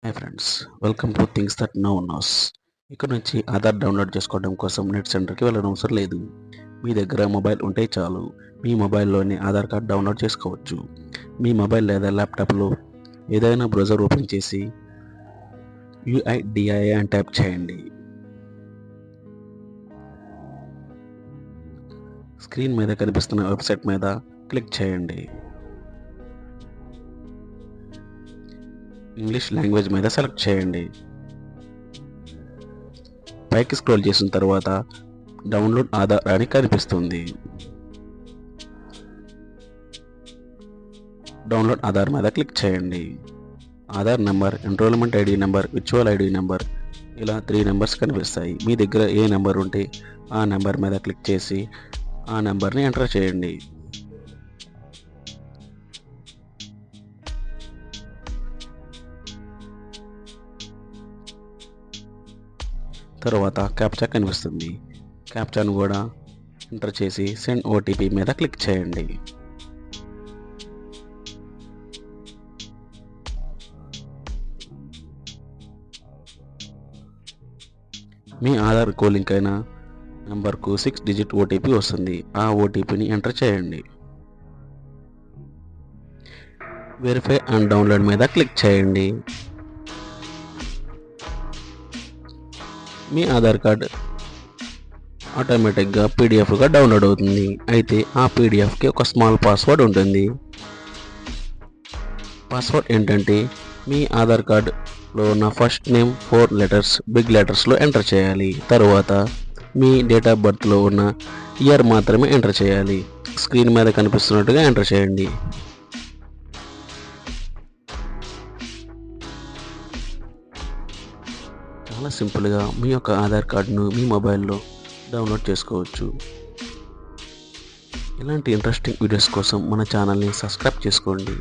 Hi friends, welcome to things that no knows. ఇక్కడ నుంచి Aadhaar download చేసుకోవడం కోసం నెట్ సెంటర్కి వెళ్ళనవసరం లేదు. మీ దగ్గర మొబైల్ ఉంటే చాలు, మీ మొబైల్లోనే ఆధార్ కార్డ్ డౌన్లోడ్ చేసుకోవచ్చు. మీ మొబైల్ లేదా ల్యాప్టాప్లో ఏదైనా బ్రౌజర్ ఓపెన్ చేసి UIDAI అని టైప్ చేయండి. స్క్రీన్ మీద కనిపిస్తున్న వెబ్సైట్ మీద క్లిక్ చేయండి. ఇంగ్లీష్ లాంగ్వేజ్ మీద సెలెక్ట్ చేయండి. పైకి స్క్రోల్ చేసిన తర్వాత డౌన్లోడ్ ఆధార్ అని కనిపిస్తుంది. డౌన్లోడ్ ఆధార్ మీద క్లిక్ చేయండి. Aadhaar number, enrolment ID number, virtual ID number, ఇలా 3 నెంబర్స్ కనిపిస్తాయి. మీ దగ్గర ఏ నెంబర్ ఉంటే ఆ నెంబర్ మీద క్లిక్ చేసి ఆ నెంబర్ని ఎంటర్ చేయండి. తర్వాత క్యాప్చా కనిపిస్తుంది. క్యాప్చాను కూడా ఎంటర్ చేసి సెండ్ OTP మీద క్లిక్ చేయండి. మీ ఆధార్కు లింక్ అయిన నెంబర్కు 6 డిజిట్ OTP వస్తుంది. ఆ OTPని ఎంటర్ చేయండి. వెరిఫై అండ్ డౌన్లోడ్ మీద క్లిక్ చేయండి. మీ ఆధార్ కార్డ్ ఆటోమేటిక్గా PDFగా డౌన్లోడ్ అవుతుంది. అయితే ఆ PDFకి ఒక స్మాల్ పాస్వర్డ్ ఉంటుంది. పాస్వర్డ్ ఏంటంటే మీ ఆధార్ కార్డులో ఉన్న ఫస్ట్ నేమ్ 4 లెటర్స్ బిగ్ లెటర్స్లో ఎంటర్ చేయాలి. తరువాత మీ డేట్ ఆఫ్ బర్త్లో ఉన్న ఇయర్ మాత్రమే ఎంటర్ చేయాలి. స్క్రీన్ మీద కనిపిస్తున్నట్టుగా ఎంటర్ చేయండి. చాలా సింపుల్గా మీ యొక్క ఆధార్ కార్డును మీ మొబైల్లో డౌన్లోడ్ చేసుకోవచ్చు. ఇలాంటి ఇంట్రెస్టింగ్ వీడియోస్ కోసం మన ఛానల్ని సబ్స్క్రైబ్ చేసుకోండి.